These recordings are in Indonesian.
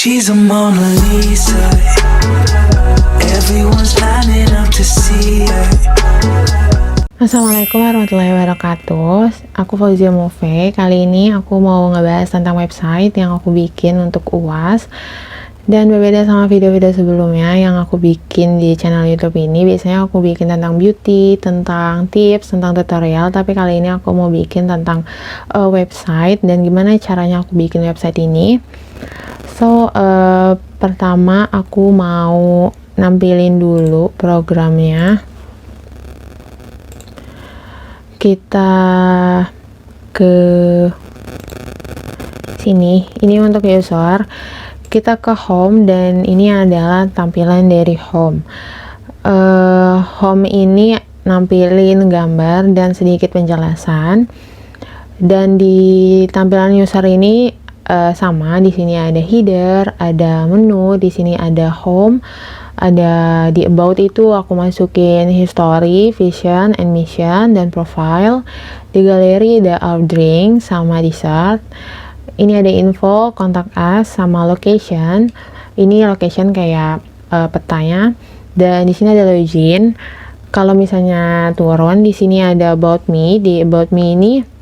She's a Mona Lisa. Everyone's lining up to see her. Assalamualaikum warahmatullahi wabarakatuh. Aku Fauzia Move. Kali ini aku mau ngebahas tentang website yang aku bikin untuk UAS. Dan berbeda sama video-video sebelumnya yang aku bikin di channel YouTube ini, biasanya aku bikin tentang beauty, tentang tips, tentang tutorial. Tapi kali ini aku mau bikin tentang website dan gimana caranya aku bikin website ini. So, pertama aku mau nampilin dulu programnya. Kita ke sini. Ini untuk user. Kita ke home dan ini adalah tampilan dari home. Home ini nampilin gambar dan sedikit penjelasan. Dan di tampilan user ini sama, di sini ada header, ada menu, di sini ada home, ada di about itu aku masukin history, vision, and mission, dan profile. Di galeri ada ordering sama dessert. Ini ada info, contact us, sama location. Ini location kayak petanya. Dan di sini ada login. Kalau misalnya turun, di sini ada about me. Di about me ini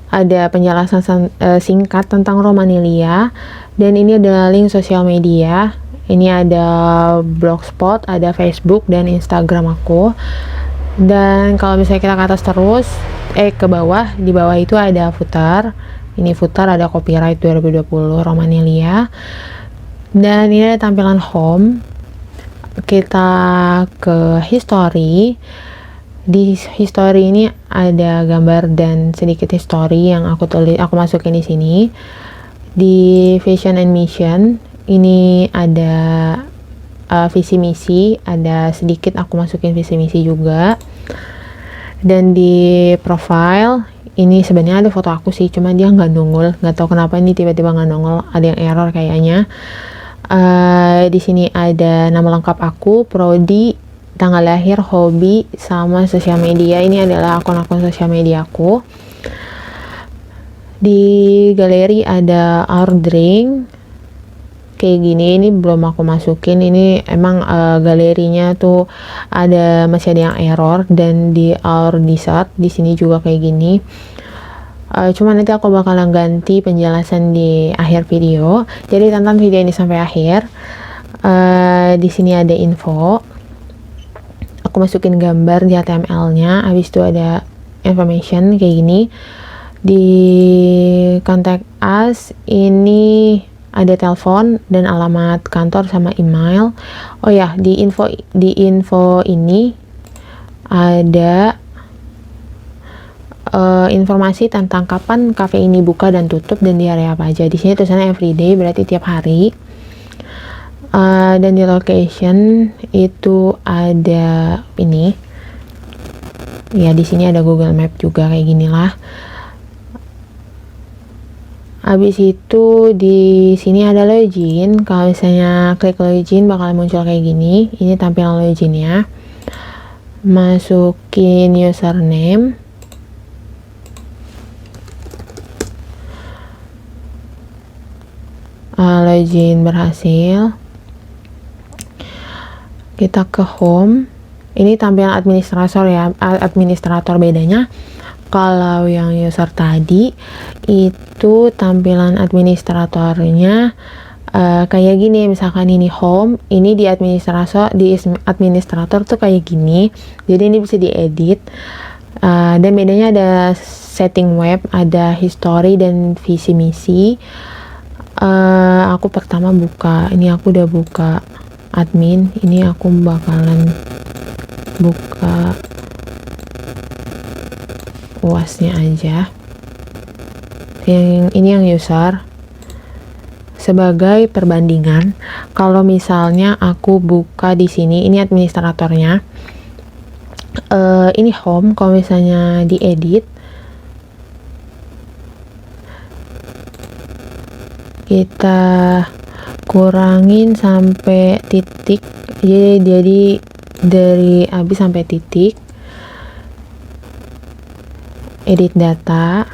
ada penjelasan singkat tentang Romanilia. Dan ini ada link sosial media. Ini ada blogspot, ada Facebook dan Instagram aku. Dan kalau misalnya kita ke atas terus, ke bawah, di bawah itu ada footer. Ini footer, ada copyright 2020 Romanilia. Dan ini ada tampilan home. Kita ke history. Di history ini ada gambar dan sedikit history yang aku masukin di sini. Di vision and mission ini ada visi misi, ada sedikit aku masukin visi misi juga. Dan di profile ini sebenarnya ada foto aku sih, cuma dia nggak nongol, nggak tahu kenapa ini tiba-tiba nggak nongol, ada yang error kayaknya. Di sini ada nama lengkap aku, prodi, tanggal lahir, hobi, sama sosial media. Ini adalah akun-akun sosial media aku. Di galeri ada ordering kayak gini, ini belum aku masukin. Ini emang galerinya tuh masih ada yang error. Dan di our dessert di sini juga kayak gini. Cuma nanti aku bakalan ganti penjelasan di akhir video. Jadi tonton video ini sampai akhir. Di sini ada info. Aku masukin gambar di HTML-nya. Habis itu ada information kayak gini. Di contact us ini ada telepon dan alamat kantor sama email. Oh ya, di info ini ada informasi tentang kapan cafe ini buka dan tutup dan di area apa aja. Di sini tulisannya everyday, berarti tiap hari. Dan di location itu ada ini. Ya, di sini ada Google Map juga kayak ginilah. Habis itu di sini ada login. Kalau misalnya klik login bakal muncul kayak gini. Ini tampilan loginnya. Masukin username. Login berhasil. Kita ke home. Ini tampilan administrator ya. Administrator bedanya. Kalau yang user tadi itu tampilan administratornya kayak gini. Misalkan ini home, ini di administrator tuh kayak gini. Jadi ini bisa diedit. Dan bedanya ada setting web, ada history dan visi misi. Aku pertama buka, ini aku udah buka admin. Ini aku bakalan buka UASnya aja. Yang ini yang user. Sebagai perbandingan, kalau misalnya aku buka di sini, ini administratornya. Ini home. Kalau misalnya diedit, kita kurangin sampai titik. Jadi dari habis sampai titik. Edit data.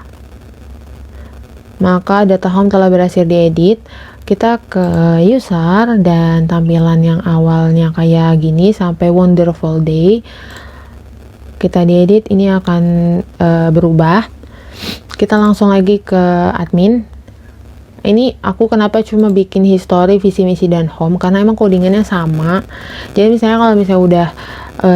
Maka data home telah berhasil diedit. Kita ke user dan tampilan yang awalnya kayak gini sampai wonderful day kita diedit, ini akan berubah. Kita langsung lagi ke admin. Ini aku kenapa cuma bikin history, visi misi dan home, karena emang codingannya sama. Jadi misalnya kalau misalnya udah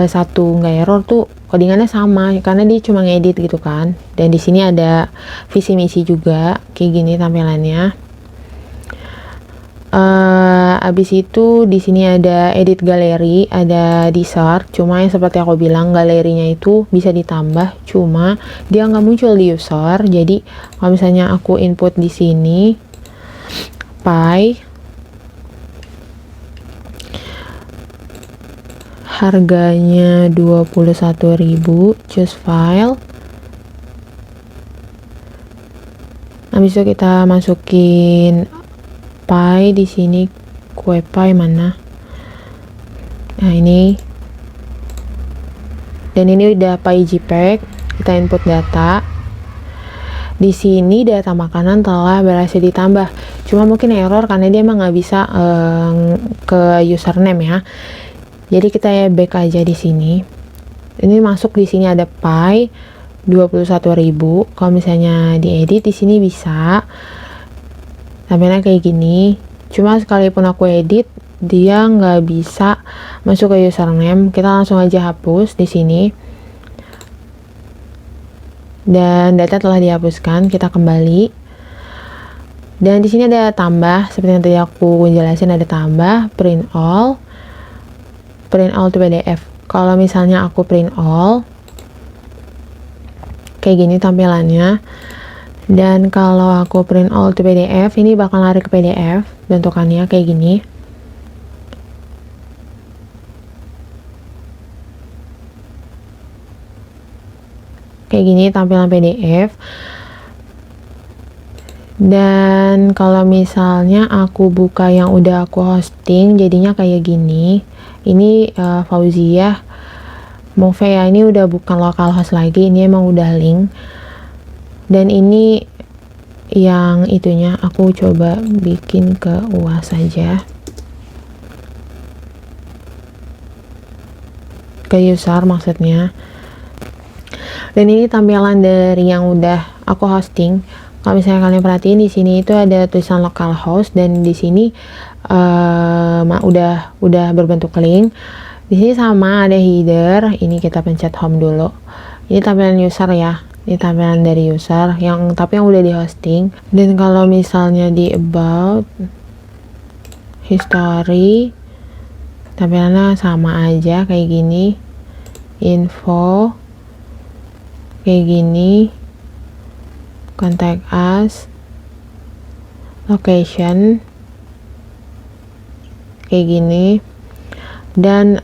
satu nggak error tuh codingannya sama, karena dia cuma ngedit gitu kan. Dan di sini ada visi misi juga kayak gini tampilannya. Abis itu di sini ada edit galeri, ada dessert. Cuma yang seperti aku bilang, galerinya itu bisa ditambah, cuma dia nggak muncul di user. Jadi kalau misalnya aku input di sini pie, harganya 21.000, choose file. Habis itu kita masukin pie di sini, kue pie mana? Nah ini, dan ini udah pie JPEG. Kita input data. Di sini data makanan telah berhasil ditambah. Cuma mungkin error karena dia emang nggak bisa ke username ya. Jadi kita ya back aja di sini. Ini masuk di sini ada pie 21.000. Kalau misalnya diedit di sini bisa. Tampilannya kayak gini. Cuma sekalipun aku edit, dia nggak bisa masuk ke username. Kita langsung aja hapus di sini. Dan data telah dihapuskan. Kita kembali. Dan di sini ada tambah, seperti yang tadi aku jelasin, ada tambah print all to PDF. Kalau misalnya aku print all, kayak gini tampilannya. Dan kalau aku print all to PDF, ini bakal lari ke PDF, bentukannya kayak gini. Kayak gini tampilan PDF. Dan kalau misalnya aku buka yang udah aku hosting, jadinya kayak gini. Ini Fauzia Move ya, ini udah bukan localhost lagi, ini emang udah link. Dan ini yang itunya aku coba bikin ke UAS saja, ke user maksudnya. Dan ini tampilan dari yang udah aku hosting. Kalau misalnya kalian perhatiin di sini itu ada tulisan localhost, dan di sini udah berbentuk link. Di sini sama ada header. Ini kita pencet home dulu. Ini tampilan user ya. Ini tampilan dari user tapi yang udah di hosting. Dan kalau misalnya di about, history, tampilannya sama aja kayak gini. Info kayak gini, contact us, location kayak gini, dan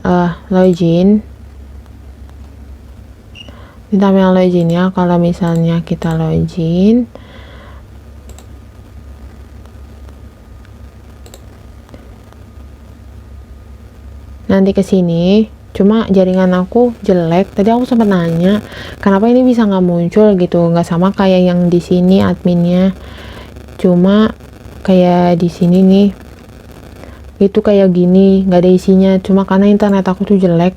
login. Ini tampilan loginnya. Kalau misalnya kita login, nanti ke sini. Cuma jaringan aku jelek. Tadi aku sempat nanya kenapa ini bisa nggak muncul gitu, nggak sama kayak yang di sini adminnya. Cuma kayak di sini nih, itu kayak gini, nggak ada isinya. Cuma karena internet aku tuh jelek,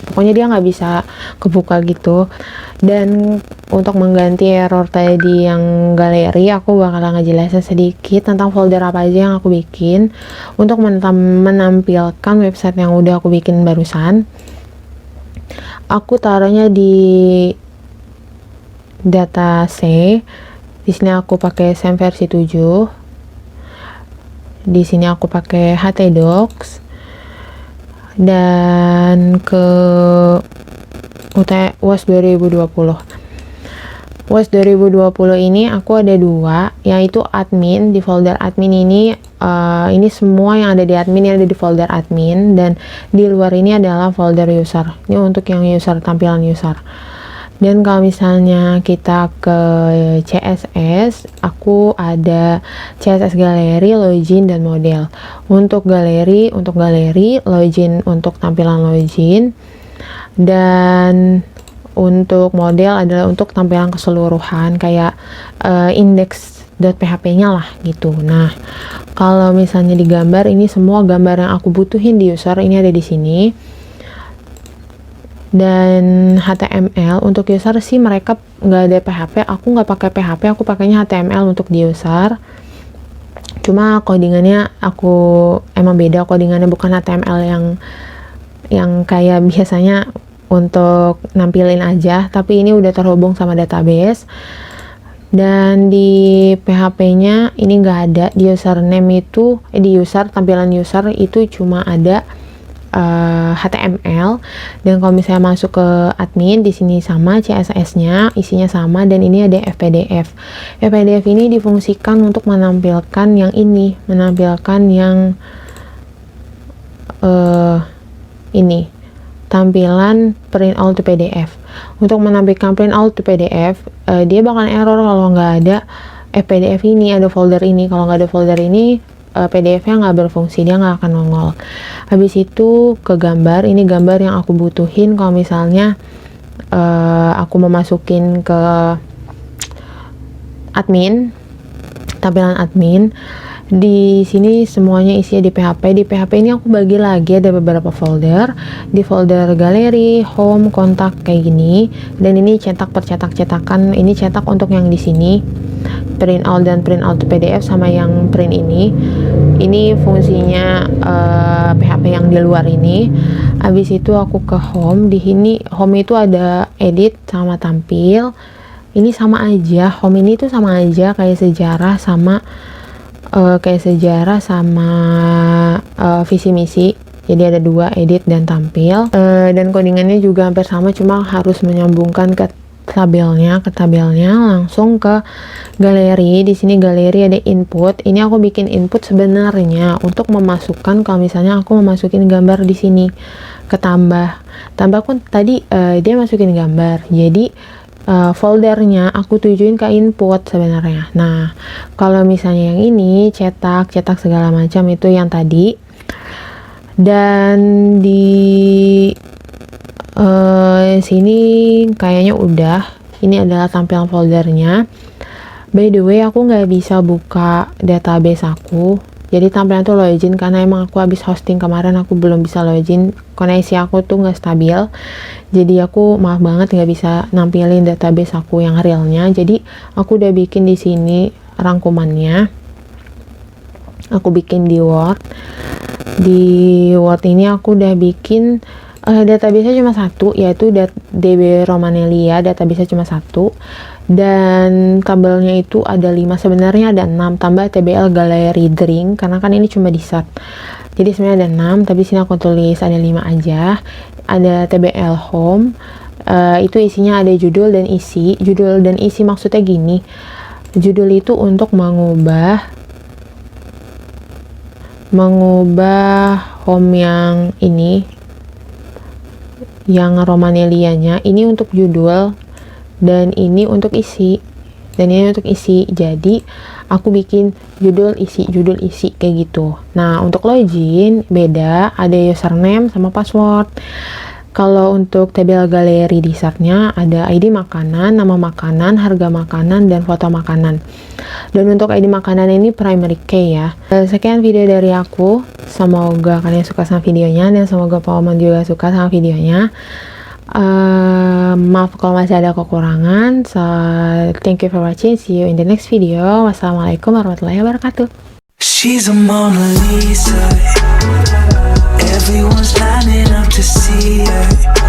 pokoknya dia nggak bisa kebuka gitu. Dan untuk mengganti error tadi yang galeri, aku bakal ngejelasin sedikit tentang folder apa aja yang aku bikin untuk menampilkan website yang udah aku bikin barusan. Aku taruhnya di data C. Di sini aku pakai SAM versi 7. Di sini aku pakai htdocs. Dan ke UAS 2020. UAS 2020 ini aku ada dua, yaitu admin. Di folder admin ini semua yang ada di admin yang ada di folder admin, dan di luar ini adalah folder user. Ini untuk yang user, tampilan user. Dan kalau misalnya kita ke CSS, aku ada CSS galeri, login, dan model. Untuk galeri, login untuk tampilan login, dan untuk model adalah untuk tampilan keseluruhan kayak index.php-nya lah gitu. Nah, kalau misalnya di gambar, ini semua gambar yang aku butuhin di user ini ada di sini. Dan HTML untuk user sih mereka nggak ada PHP, aku nggak pakai PHP, aku pakainya HTML untuk di user. Cuma codingannya aku emang beda, codingannya bukan HTML yang kayak biasanya untuk nampilin aja, tapi ini udah terhubung sama database. Dan di PHP-nya ini nggak ada, di username itu di user, tampilan user itu cuma ada HTML. Dan kalau misalnya masuk ke admin, di sini sama CSS-nya, isinya sama, dan ini ada FPDF. FPDF ini difungsikan untuk menampilkan yang ini, menampilkan yang ini, tampilan print all to PDF. Untuk menampilkan print all to PDF, dia bakal error kalau nggak ada FPDF ini, ada folder ini. Kalau nggak ada folder ini, PDF-nya nggak berfungsi, dia nggak akan nongol. Habis itu ke gambar, ini gambar yang aku butuhin kalau misalnya aku mau masukin ke admin, tampilan admin. Di sini semuanya isinya di PHP. Di PHP ini aku bagi lagi ada beberapa folder. Di folder galeri, home, kontak kayak gini. Dan ini cetak percetak-cetakan. Ini cetak untuk yang di sini, print out dan print out to PDF, sama yang print ini. Ini fungsinya PHP yang di luar ini. Habis itu aku ke home. Di sini home itu ada edit sama tampil. Ini sama aja. Home ini tuh sama aja kayak sejarah sama visi misi. Jadi ada dua, edit dan tampil. Dan codingannya juga hampir sama, cuma harus menyambungkan ke tabelnya langsung ke galeri. Di sini galeri ada input. Ini aku bikin input sebenarnya untuk memasukkan, kalau misalnya aku memasukin gambar di sini ke tambah pun tadi dia masukin gambar. Jadi foldernya aku tujuin ke input sebenarnya. Nah, kalau misalnya yang ini cetak segala macam itu yang tadi. Dan di sini kayaknya udah. Ini adalah tampilan foldernya. By the way, aku nggak bisa buka database aku. Jadi tampilan tuh login karena emang aku habis hosting kemarin, aku belum bisa login. Koneksi aku tuh nggak stabil. Jadi aku maaf banget nggak bisa nampilin database aku yang realnya. Jadi aku udah bikin di sini rangkumannya. Aku bikin di Word. Di Word ini aku udah bikin database-nya cuma satu, yaitu DB Romanelia. Database-nya cuma satu. Dan tabelnya itu ada 5, sebenarnya ada 6 tambah TBL Gallery Drink karena kan ini cuma di start. Jadi sebenarnya ada 6, tapi sini aku tulis ada 5 aja. Ada TBL Home, itu isinya ada judul dan isi. Judul dan isi maksudnya gini, judul itu untuk mengubah home yang ini, yang Romanelianya ini untuk judul, dan ini untuk isi, jadi aku bikin judul isi kayak gitu. Nah, untuk login beda, ada username sama password. Kalau untuk tabel galeri di startnya ada ID makanan, nama makanan, harga makanan, dan foto makanan. Dan untuk ID makanan ini primary key ya. Sekian video dari aku, semoga kalian suka sama videonya, dan semoga Pak Oman juga suka sama videonya. Maaf kalau masih ada kekurangan. So, thank you for watching. See you in the next video. Wassalamualaikum warahmatullahi wabarakatuh. She's a Mona Lisa. Everyone's lining up to see her.